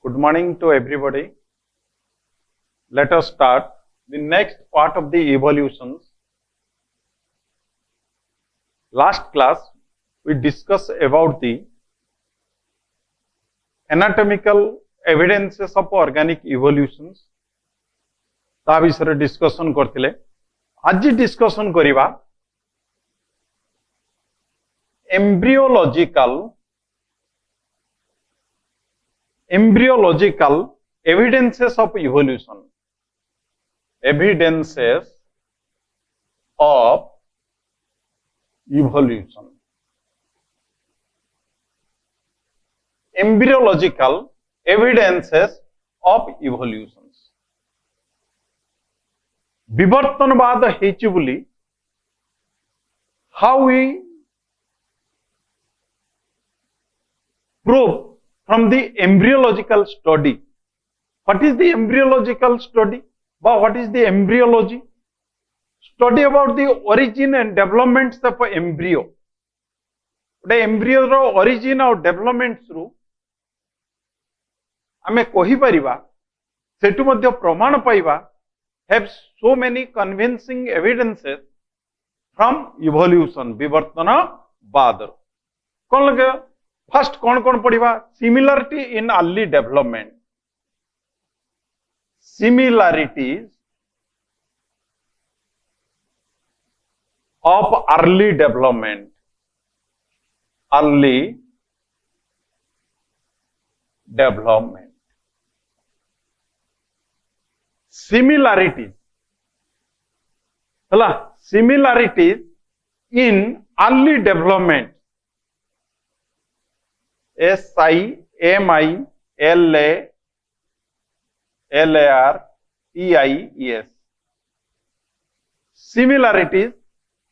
Good morning to everybody. Let us start the next part of the evolutions. Last class we discussed about the anatomical evidences of organic evolutions. ता विषय discussion करथिले. आज discussion करिबा embryological evidences of evolution. Evidences of evolution. Embryological evidences of evolutions. विवर्तनवाद हेची बोली how we prove from the embryological study. What is the embryological study? What is the embryology? Study about the origin and developments of embryo. The embryo ro origin और developments रू आमे कहि परिबा सेटु मध्य प्रमाण पाइबा have so many convincing evidences from evolution. विवर्तनवाद कौन लगे first कौन पढ़िबा similarity in early development. Similarities of early development. Early development. Similarities. Similarities in early development. SIMILARIES. Similarities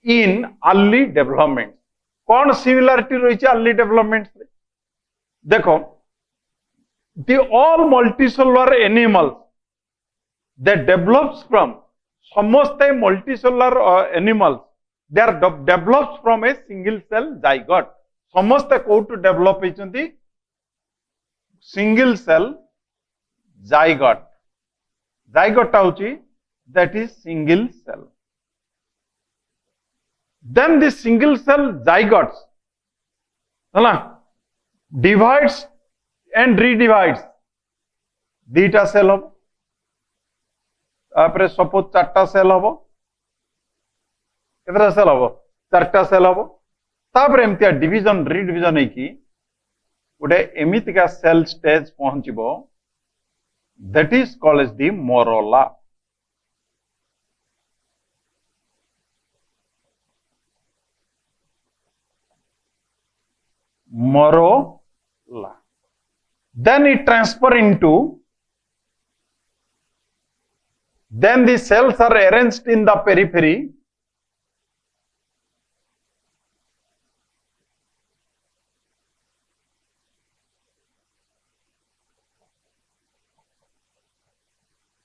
in early development. कौन सिमिलरिटी रही अर्ली डेवलपमेंट? देखो the all multicellular animals that develops from समस्त multicellular animals they are develops from a single cell zygote. समस्त कोटू develop होती single cell zygote. Zygote होची that is single cell. Then the single cell zygotes divides and redivides. दीटा cell हम आपरे suppose चारटा cell हम कितना cell हम चारटा cell हम तापर एमतिया डिवीजन रिडिवीजन है कि उडे एमितिका सेल स्टेज पहुंचबो that is called as the morula. Morula. Then it transfer into. Then the cells are arranged in the periphery.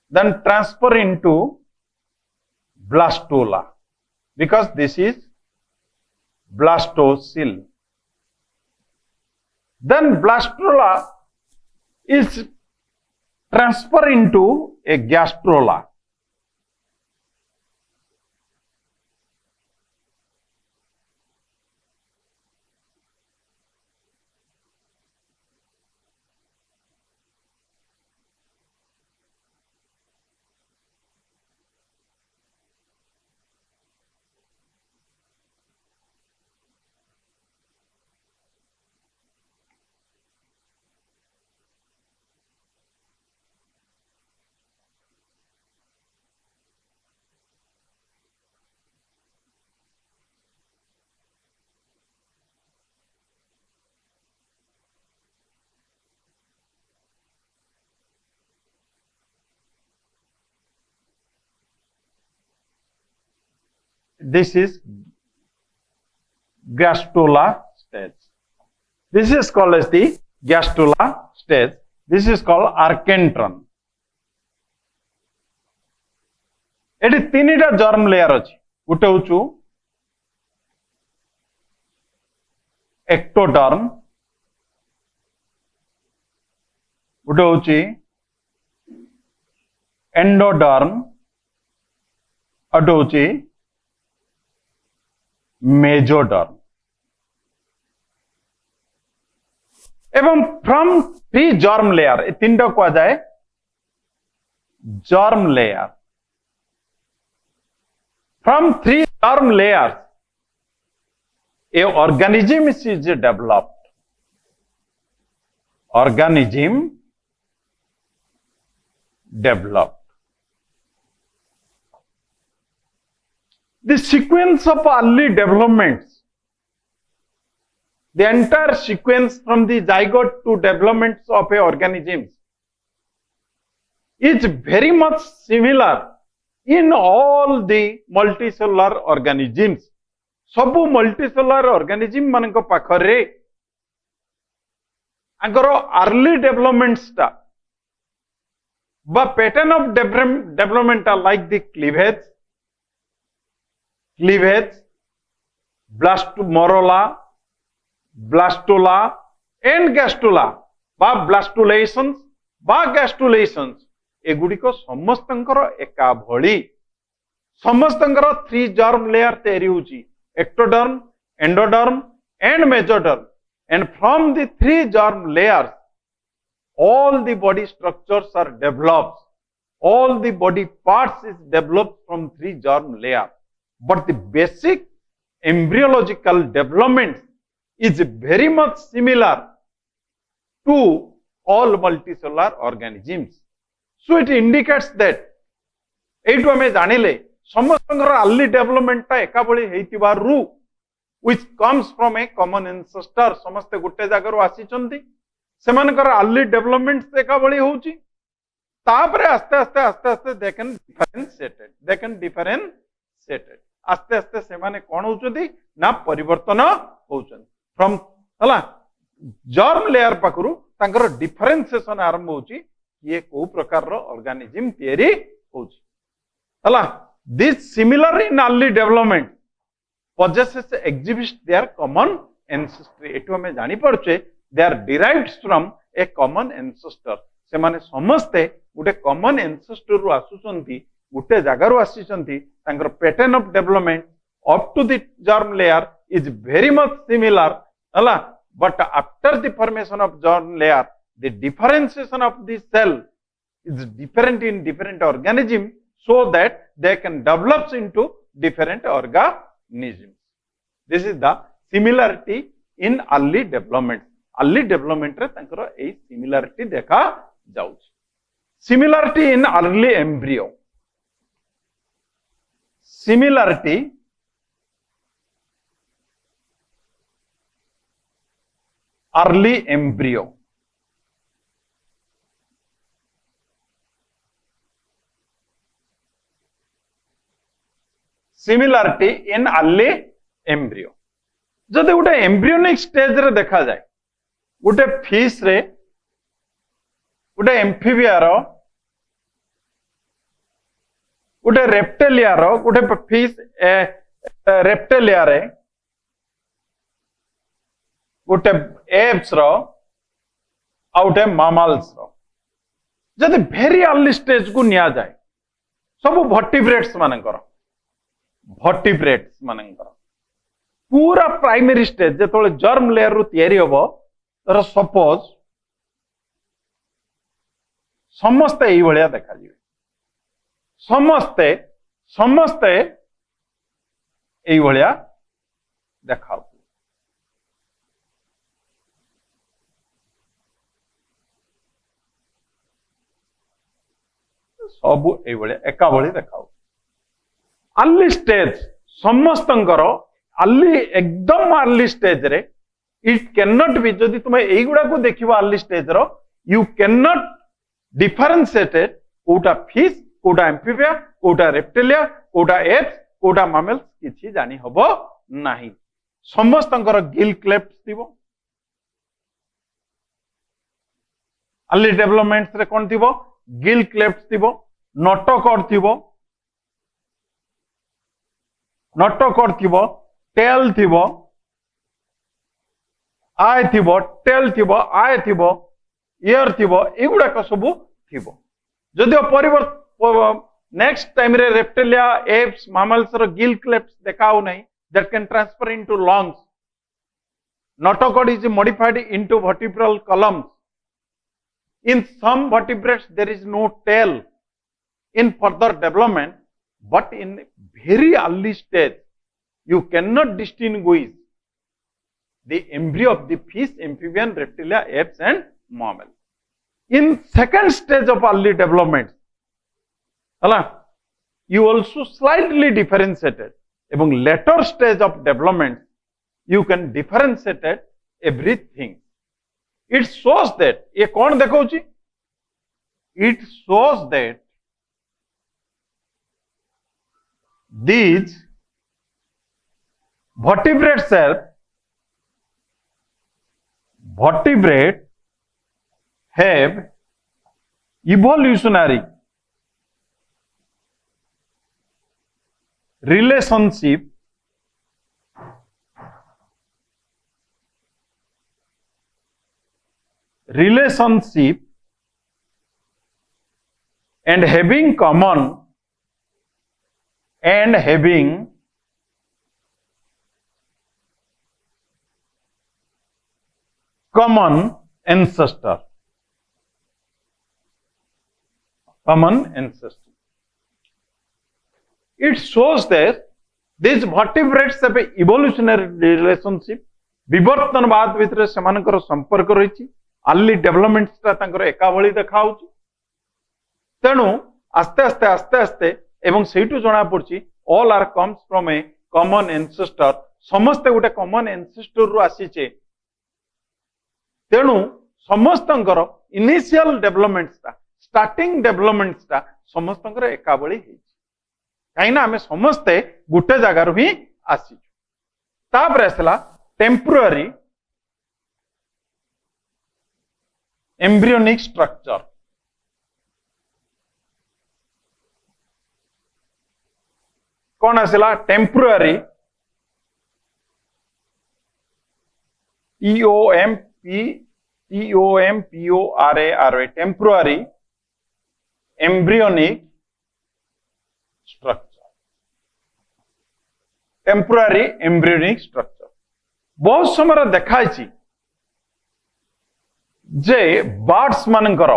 Then transfer into blastula because this is blastocele. Then blastula is transfer into a gastrula. This is gastrula stage. This is called as the gastrula stage. This is called archenteron. Eighty तीनटा germ layer अच्छी गोटे हूँ ectoderm गोटे हूँ endoderm और हूँ mesoderm एवं from three germ layer A तीन टा कह जाए germ layer from three germ layers a organism is developed. Organism developed. The sequence of early developments, the entire sequence from the zygote to developments of a organism is very much similar in all the multicellular organisms. सबु multicellular organism मान पाखरे आगर early developments pattern of development like the cleavage blastomorula blastula and gastrula blastulations gastrulations एगुड़िक समस्तंकर एका भली समस्तंकर three germ layer तैयारी होची ectoderm, endoderm and mesoderm, and from the three germ layers all the body structures are developed, all the body parts is developed from three germ layer, but the basic embryological development is very much similar to all multicellular organisms. So it indicates that एटू आम जानिले समस्त early development एका भली हेतिबारु which comes from a common ancestor समस्ते गोटे जगह आसी सेमानकर early development एका भली होउची तापरे आस्ते आस्ते आस्ते आस्ते दे कैन डिफरेंशिएटेड आस्ते आस्ते सेमाने कोन होउचंती ना परिवर्तन होउचंती फ्रॉम हला जर्म लेयर पाखरु तांकर डिफरेंशिएशन आरंभ होउची ये को प्रकार रो ऑर्गेनिज्म तयारी होउची हला this similar in early development possesses exhibits their common ancestry एटु हमें जानी पड़चे they are derived from a common ancestor से माने समस्ते गोटे common ancestor रु आसुचंती गोटे जगह रु आसीचंती तांकर pattern of development up to the germ layer is very much similar हला but after the formation of germ layer the differentiation of the cell is different in different organism so that they can develop into different organisms. This is the similarity in early development. Early development रे तांकर ए similarity देखा जाउछ. Similarity in early embryo. Similarity early embryo. Similarity in early embryo. जदि गोटे embryonic stage रे देखा जाए गोटे fish रे गोटे एम्फीबिया रो गोटे रेप्टेलिया रो गोटे फिश रेप्टेलिया रे गोटे एप्स रो आ गोटे मामल्स रो जदि वेरी अर्ली स्टेज को निया जाए सब वर्टिब्रेट्स मानकर पूरा प्राइमरी स्टेज जो जर्म लेयर रु तैयारी हम तर सपोज समस्ते यही भाया देखा समस्ते समस्ते यही भाया देखा सब यही एका भाई देखा अर्ली स्टेज समस्त अर्ली एकदम अर्ली स्टेज रे इट कैन नॉट बी जदि तुम एगुड़ा को देखिबो अर्ली स्टेज रो यू कैन नॉट डिफरेंशिएटेड कोटा फिश कोटा एम्फीबिया कोटा रेप्टिलिया कोटा एप्स कोटा मामल्स किछि जानि हबो नाही समस्त गिल क्लेफ्ट थिबो अर्ली डेवलपमेंट्स रे कोन थिबो गिल क्लेफ्ट थिबो नोटोकॉर्ड थिबो नोटोकॉर्ड थिबो टेल थिबो आय थिबो टेल थिबो आय थिबो इयर थिबो एगुड़ाक सब थिबो जदिओ परिवर्तन नेक्स्ट टाइम रे रेप्टिलिया एप्स mammals रो गिल क्लेप्स देखाउ नहीं that can transfer into lungs. Notochord is modified into vertebral columns. In some vertebrates there is no tail in further development, but in very early stage you cannot distinguish the embryo of the fish, amphibian, reptilia, apes and mammal. In second stage of early development, you also slightly differentiated. Among later stage of development, you can differentiate everything. It shows that ये कौन देखौची? It shows that these vertebrates have evolutionary relationship and having common ancestor. It shows that these vertebrates have an evolutionary relationship. विवर्तनवाद भितर सेमानकर संपर्क रही early development एका भली देखा तेणु आस्ते आस्ते आस्ते आस्ते एवं सेठू जना पड़ी all are comes from a common ancestor समस्ते गोटे कॉमन एंसेस्टर रु आसीचे तेणु समस्त इनिशियल डेवलपमेंट स्टार्टिंग डेवलपमेंट समस्त एका भली कहीं आम समस्ते गोटे जगार ही आसी आसला टेम्पोररी एम्ब्रियोनिक स्ट्रक्चर कौन आसला temporary TOMPORARY temporary embryonic structure temporary embryonic structure बहुत समय देखाई जे बार्ड्स मानकर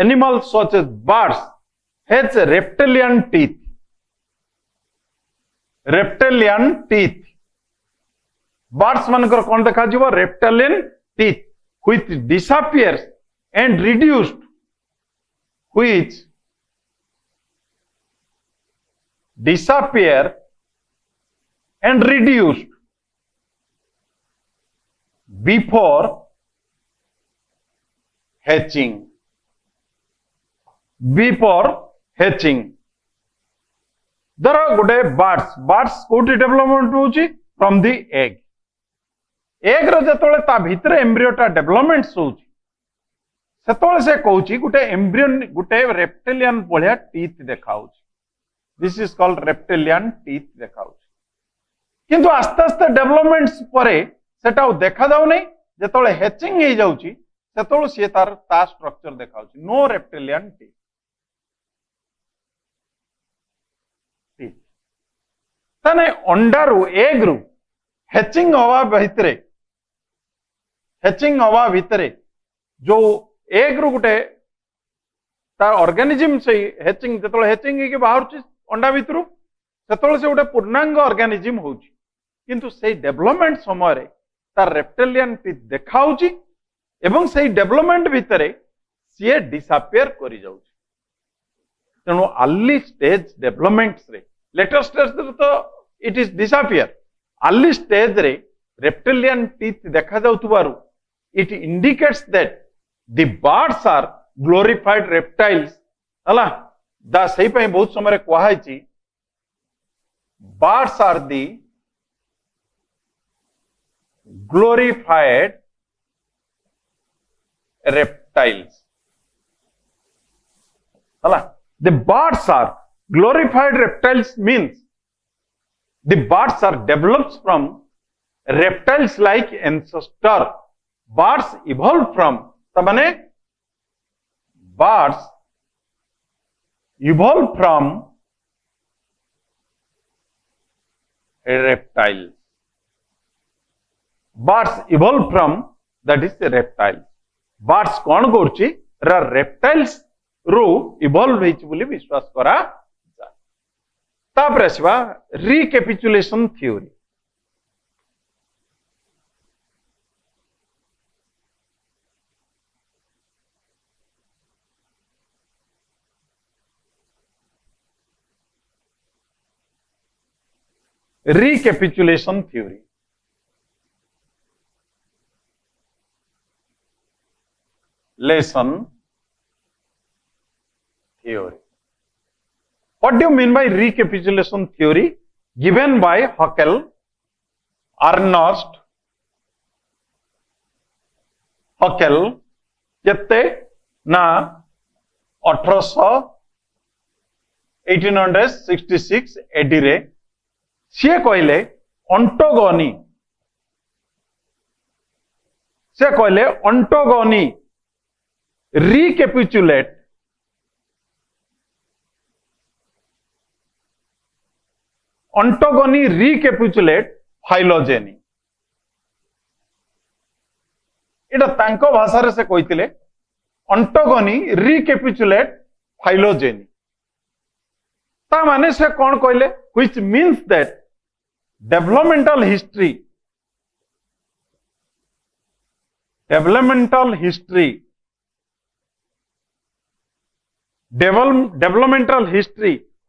animals such as birds has reptilian teeth birds मानकर कौन देखा जीव reptilian teeth which disappears and reduced before hatching. There are good birds कोटी डेवलपमेंट होची from the egg रो जतोले ता भितर एम्ब्रियोटा डेवलपमेंट होची सेतोले से कहूची गुटे एम्ब्रियन गुटे रेप्टिलियन भलिया टीथ देखाउची this is called reptilian teeth देखाउची किंतु आस्ते आस्ते डेवलपमेंट्स परे सेटा देखा जाउ नै जतोले हैचिंग हे जाउची सेतोले से तार ता स्ट्रक्चर देखाउची नो रेप्टिलियन टीथ तने अंडारू एग रु हैचिंग हवा भितरे जो एग रु गुटे तार ऑर्गेनिज्म से हैचिंग जतोले हैचिंग के बाहर अंडा भितरु सेतोले से गोटे पूर्णांग ऑर्गेनिज्म होउची किंतु से डेवलपमेंट समय रे तार रेप्टिलियन टीथ देखाउची एवं से डेवलपमेंट भितरे सी डिसअपियर करि जाउची तेणु अर्ली स्टेज डेवलपमेंट्स रे लेटर स्टेज तो it is disappear early stage रे रेप्टिलियन टीथ देखा जाउथबारु it indicates that the birds are glorified reptiles हला दा सही पे बहुत समय कहै birds are the glorified reptiles the birds are glorified reptiles means the birds are developed from reptiles like ancestor, birds evolved from, तमाने birds evolved from reptiles. Birds evolved from, that is reptile. Birds कौन करुच्ची reptiles रू evolve होइछि बोली विश्वास करा जाय। तापर आसवा recapitulation theory. Recapitulation theory lesson theory. What do you mean by recapitulation theory? Given by Haeckel, Ernst Haeckel केते ना 1866 एडी रे सी कहले ऑन्टोगोनी recapitulate ontogony recapitulate phylogeny। एटा तांको भाषा रे से कहिथिले ontogony recapitulate phylogeny। ता माने से कोन कहले which means that developmental history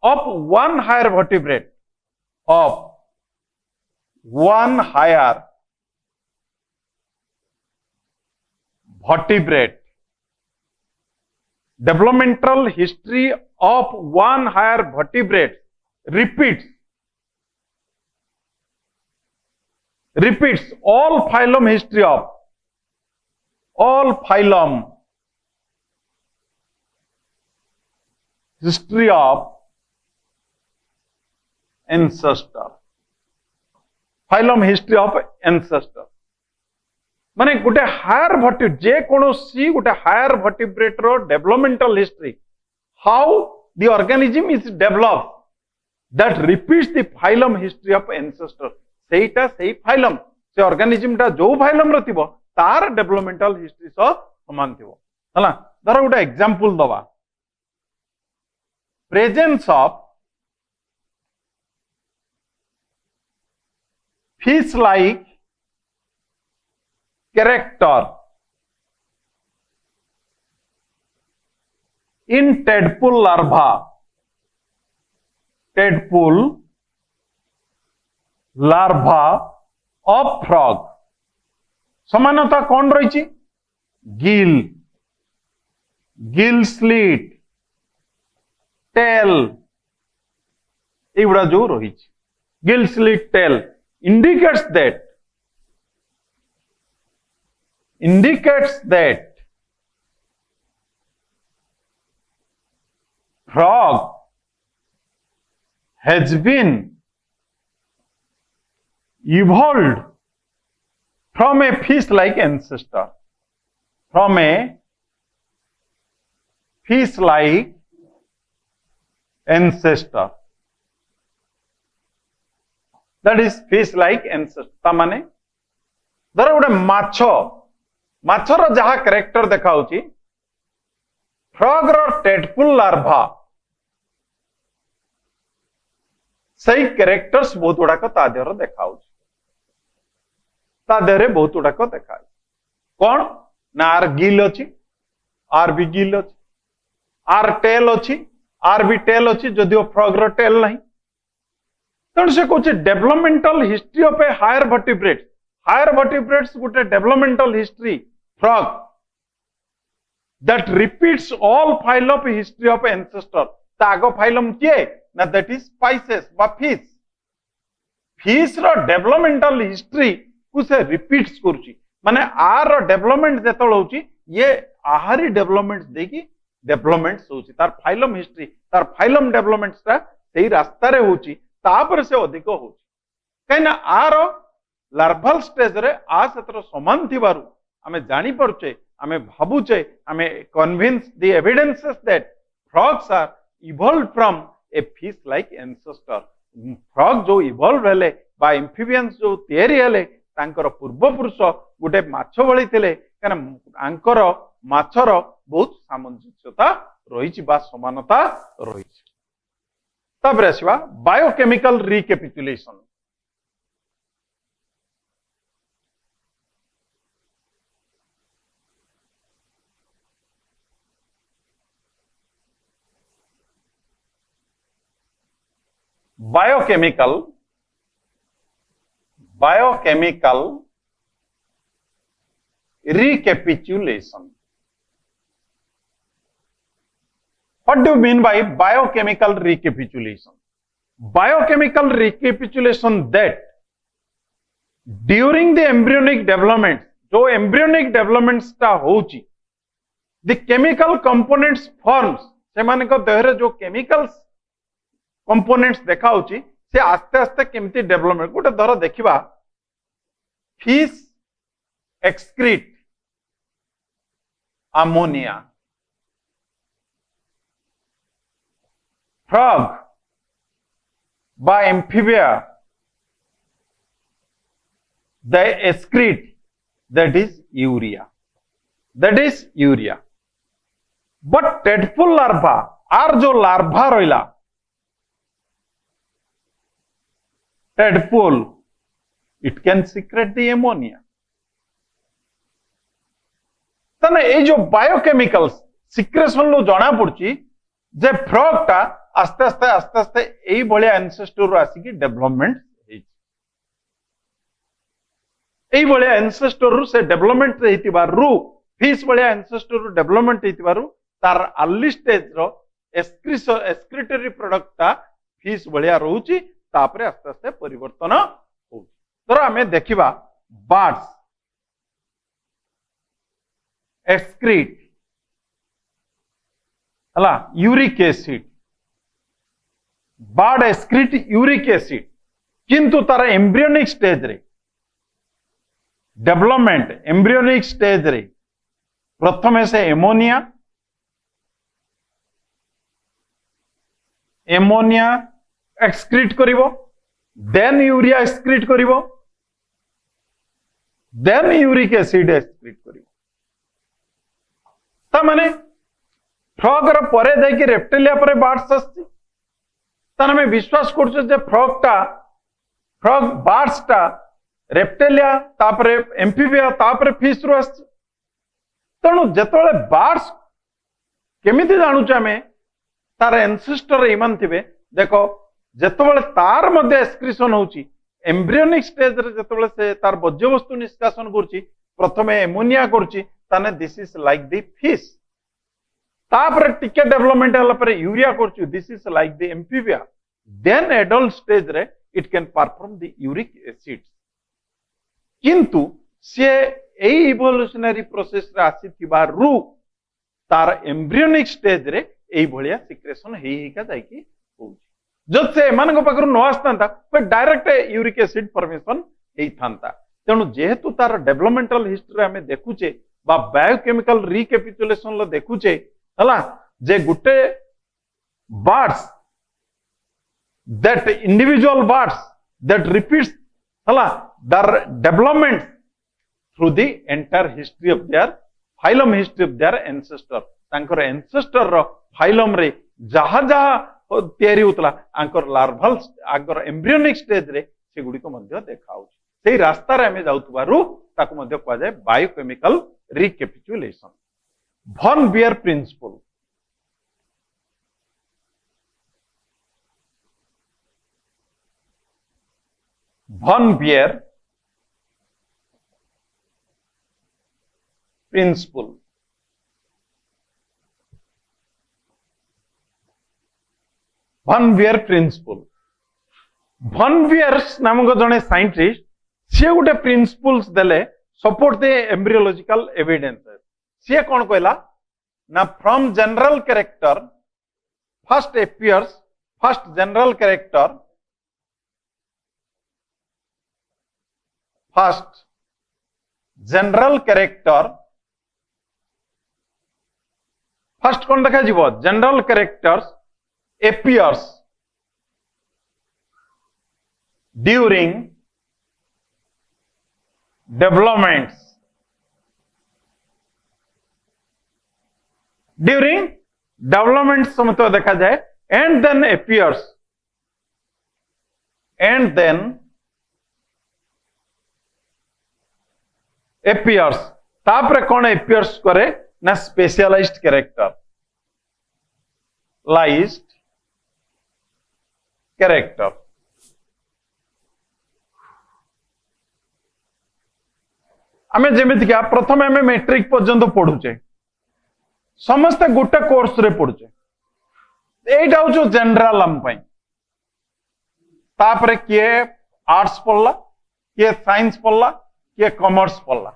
of one higher vertebrate developmental history of one higher vertebrate repeats all phylum history of ancestor। phylum history of ancestor माने गोटे हायर वर्टिब्रेट जे कोनोसी गोटे हायर वर्टिब्रेट रो developmental history how the organism is develop that repeats the phylum history of ancestor सेटा सेही phylum से organism टा जो फाइलम रो थिबो तार डेवलपमेंटल हिस्ट्री सो समान थिबो हला धर गोटे एग्जांपल दवा presence of fish like character in tadpole larva of frog समानता कौन रही गिल स्लीट टेल एगुड़ा जो रही gill slit tail indicates that frog has been evolved from a fish-like ancestor, that is fish like ancestor माने धर गोटे माछर जहा कैरेक्टर देखा फ्रॉग रो टेडपोल लार्वा सही कैरेक्टर्स बहुत गुड़ाक ता देहर देखा बहुत गुड़ाक देखा कौन ना आर गिल अच्छी आर बी गिल अच्छी आर टेल अच्छी आर बी टेल अच्छी जदिव फ्रॉग रो टेल नहीं तेणु से कौन developmental history of a higher vertebrates गोटे developmental history frog that repeats all phylum history of ancestor तागो फाइलम किए ना दैट इज स्पाइसेस बा फिश रो डेवलपमेंटल हिस्ट्री को से रिपीट्स करूची माने आर डेवलपमेंट जेतल होची ये आहारी डेवलपमेंट देकी डेवलपमेंट्स होची तार फाइलम हिस्ट्री तार फाइलम डेवलपमेंट्स ता सेही रास्ता रे होची तापर से अधिक हो कहीं आर लार्भाल स्टेज रे आ सतर समान थिबारु आमे जानि परछे आमे भाबुचे आमे convince the evidences that frogs are evolved from a fish like ancestor. Frog जो इवॉल्व हेले बा एम्फिबियंस जो तयारी हेले तांकर पूर्वपुरुष गोटे माछ भली थिले कारण आंकर माछर बहुत सामंजस्यता रही बा समानता रही। तापर आसवा biochemical recapitulation. Biochemical recapitulation. What do you mean by biochemical recapitulation? Biochemical recapitulation that during the embryonic development, जो embryonic development टा होची, the chemical components forms से माने को देहरे जो chemicals components देखा होची से आस्ते आस्ते केमती डेवलपमेंट गोटे धर देखिबा फिश एक्सक्रीट अमोनिया, फ्रॉग बा amphibia they excrete that is urea, but tadpole larva आर जो लार्भा रहिला tadpole, it can secrete the ammonia. तने ए जो बायोकेमिकल्स सिक्रेशन लो जणा पड़ची जे फ्रॉग टा आस्ते आस्ते एई भलिया एंसेस्टर रो आसी की डेवलपमेंट हेची, एई भलिया एंसेस्टर रो से डेवलपमेंट हेतिबा रु फिश भलिया एंसेस्टर रो डेवलपमेंट हेतिबारु तार अर्ली स्टेज रो एक्सक्रीटरी प्रोडक्ट टा फिश भलिया रहउची तापरे आस्ते आस्ते परिवर्तन हो। तर आमे देखिबा बर्ड्स एक्सक्रीट हला uric acid, bird excrete uric acid किंतु तार एम्ब्रियोनिक स्टेज रे डेवलपमेंट एम्ब्रियोनिक स्टेज रे प्रथमे से एमोनिया एक्सक्रीट करिवो, देन यूरिया एक्सक्रीट करिवो, देन यूरिक एसिड एक्सक्रीट करिवो। ता माने फ्रॉग रो परे जाई रेप्टिलिया परे बर्ड्स आछि, ताने में विश्वास करछो जे फ्रॉग बर्ड्स टा रेप्टिलिया तापरे एम्फिबिया तापरे फिश रो आछि। तणु जेतोले बर्ड्स केमिति जानुछ आमे तार एंसेस्टर इमान थिबे देखो जेतोले तार मध्ये एक्सक्रीशन होउची एम्ब्रियोनिक स्टेज रे जेतोले से तार बज्य वस्तु निष्कासन करची प्रथमे एमोनिया करची ताने this is like the fish, तापर टिके डेवलपमेंट हला पर यूरिया करची this is like the amphibia, then adult stage रे it can perform the uric acid. किंतु से एई इवोल्यूशनरी प्रोसेस रे आसी थिबारु तार एम्ब्रियोनिक स्टेज रे एई भलिया सिक्रेशन हेका जाई की होउची। जब से एमानक पाखरु न आस्तांता पर डायरेक्ट यूरिक एसिड फॉर्मेशन हेई थांता। तेणु जेहेतु तार डेवलपमेंटल हिस्ट्री आमे देखुचे बा बायोकेमिकल रिकैपिचुलेशन लो देखुचे हला जे गुटे birds that individual birds that repeats हला their development through the entire history of their phylum history of their ancestor, तांकर ancestor रो phylum रे जहा जहा तयारी होतला Anchor larval Anchor embryonic stage रे से गुडी को मध्य देखा होची। सेही रास्ता रे हमें जाउतबारु ताको मध्य कहा जाय biochemical recapitulation. von Beer principle, von Beer principle, von Beer principle. von Beer नामक जने साइंटिस्ट से गोटे प्रिंसिपल्स देले सपोर्ट द एम्ब्रियोलॉजिकल एविडेंसेस। से कौन कहला ना from general character first appears first general character first general character first कौन देखा जीवो general characters appears during developments समतो देखा जाए and then appears तापर कौन appears करे ना स्पेशलाइज्ड कैरेक्टर लाइज्ड कैरेक्टर आमे जेमिति क्या प्रथम आमे मैट्रिक पर्यंत पढ़ुचे समस्ते गोटे कोर्स रे पढ़ुचे एटा हो जनरल आम पई तापरे किए आर्ट्स पढ़ला किए साइंस पढ़ला किए कॉमर्स पढ़ला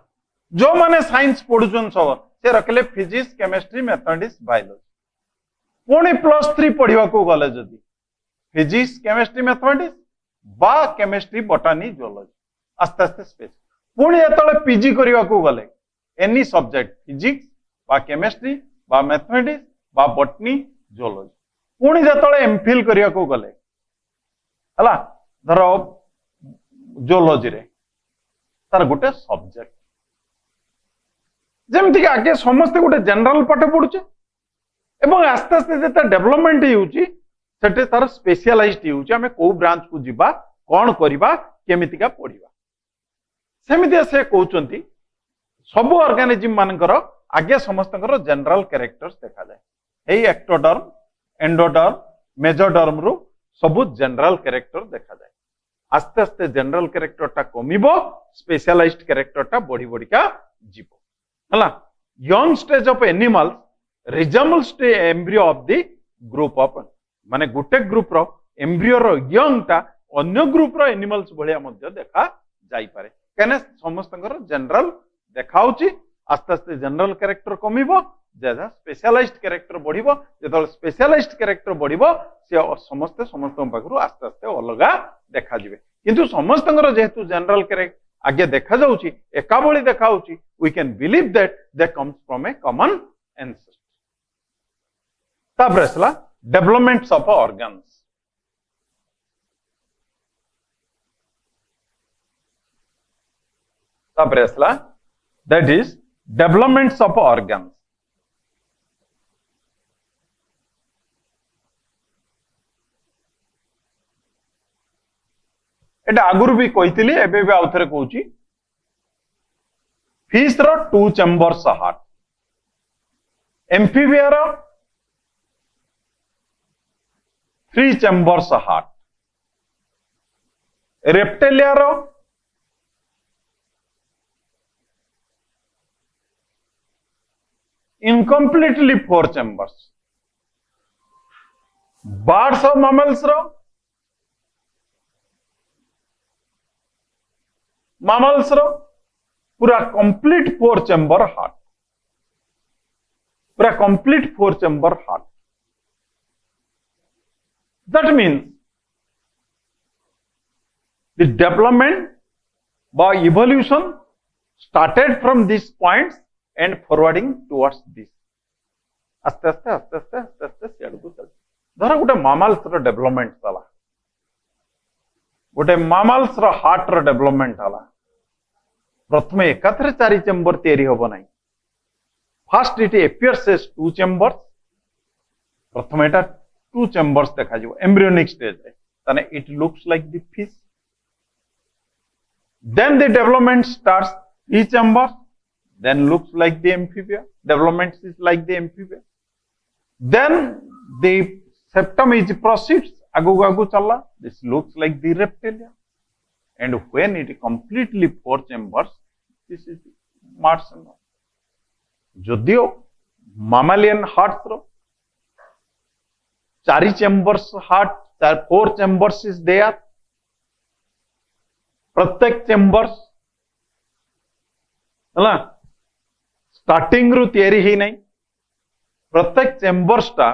जो माने साइंस पढ़ुचन सब से रखले फिजिक्स केमिस्ट्री मैथमेटिक्स बायोलॉजी पुणी +3 पढ़ा को गले जदि फिजिक्स केमिस्ट्री मैथमेटिक्स बा केमिस्ट्री बॉटनी जियोलॉजी आस्ते आस्ते स्पेस पुणी जो पीजी करने को गले एनी सब्जेक्ट फिजिक्स बा केमिस्ट्री बा मैथमेटिक्स बा बॉटनी जियोलॉजी पुणी जो एमफिल करने को गले हला धर जियोलॉजी रे तार गोटे सब्जेक्ट जमती आगे समस्ते गोटे जनरल पाठ पढ़ुचे एवं आस्ते आस्ते जिते डेवलपमेंट होते तार स्पेशलाइज्ड होउची आमे को ब्रांच को जीवा कौन करवा केमितिका पढ़िबा सेमिति से कहउचंती सब ऑर्गेनिज्म मानकर आगे समस्तकर जनरल कैरेक्टर्स देखा जाए एई एक्टोडर्म एंडोडर्म मेजोडर्म रु सब जनरल कैरेक्टर देखा जाए आस्ते आस्ते जनरल कैरेक्टरटा कमिबो स्पेशलाइज्ड कैरेक्टरटा बढ़ी बढ़िका जीवो हला young stage of animals resembles to embryo of the group of माने गोटे ग्रुप रो एम्ब्रियो रो यंग टा अन्य ग्रुप रो एनिमल्स भलिया मध्य देखा जाई पारे कने समस्तकर जनरल देखाउची आस्ते आस्ते जनरल कैरेक्टर कमिबो जेदा स्पेशलाइज्ड कैरेक्टर बढ़िबो जेतल स्पेशलाइज्ड कैरेक्टर बढ़िबो से समस्त पाखरु आस्ते आस्ते अलगा देखा जिवे किंतु समस्तकर जेहेतु जनरल कैरेक्टर आगे देखा जाउची एका भली देखाउची we can believe that they comes from a common ancestor तापर असला डेवलपमेंट्स ऑफ ऑर्गन्स तापर असला that is developments of organs एटा आगुरु भी कहितली एबे भी आउथरे कहूची फिश रो 2 चेंबर्स हार्ट एम्फीबिया रो 3 चेंबर्स हार्ट रेप्टिलिया रो incompletely 4 chambers birds of mammals रो मैमल्स रो पूरा कंप्लीट 4 चेंबर हार्ट पूरा complete 4 chamber heart that means the development by evolution started from these points and forwarding towards this आस्ते आस्ते आस्ते आस्ते आस्ते आस्ते सियाड़ को चल धर गोटे मैमल्स रो डेवलपमेंट चला गोटे मैमल्स रो हार्ट रो डेवलपमेंट हला प्रथम एकाथरे 4 चेंबर तैयारी होबो नाही first it appears as 2 chambers प्रथम एटा 2 चेंबर्स देखा जिवो एम्ब्रियोनिक स्टेज रे तने it looks like the fish then the development starts 3 chambers then looks like the amphibia development is like the amphibia then the septum is proceeds agu agu challa this looks like the reptilia and when it completely 4 chambers this is marsupial jodio mammalian hearts ro 4 chambers heart 4 chambers is there प्रत्येक chambers है starting रु तैयारी ही नहीं प्रत्येक chambers टा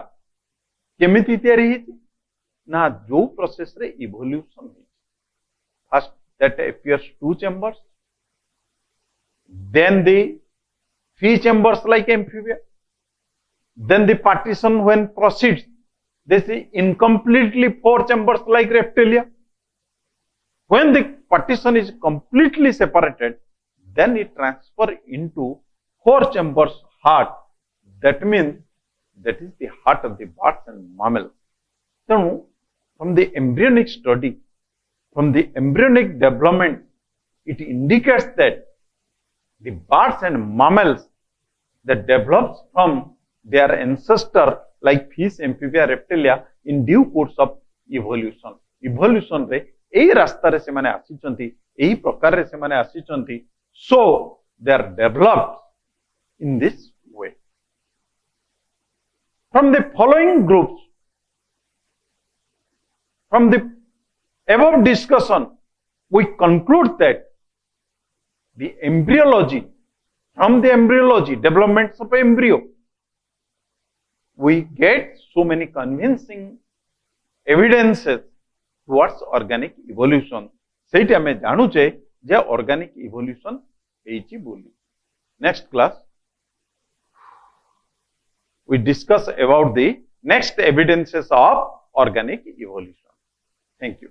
केमिति तैयारी ही ना जो प्रोसेस रे evolution first that appears 2 chambers then the free chambers like amphibia, then the partition when proceeds, this is incompletely four chambers like reptilia. When the partition is completely separated, then it transfers into four chambers heart. That means that is the heart of the birds and mammals. So, from the embryonic study, from the embryonic development, it indicates that the birds and mammals that develops from their ancestor like fish, amphibia, reptilia in due course of evolution. Evolution रे एई रास्ता रे से माने आसीचंती, एई प्रकार रे से माने आसीचंती. So they are developed in this way. From the following groups, from the above discussion, we conclude that the embryology, from the embryology, developments of embryo, we get so many convincing evidences towards organic evolution. सेठी हमें जानू चे जे organic evolution Aichi बोली. Next class, we discuss about the next evidences of organic evolution. Thank you.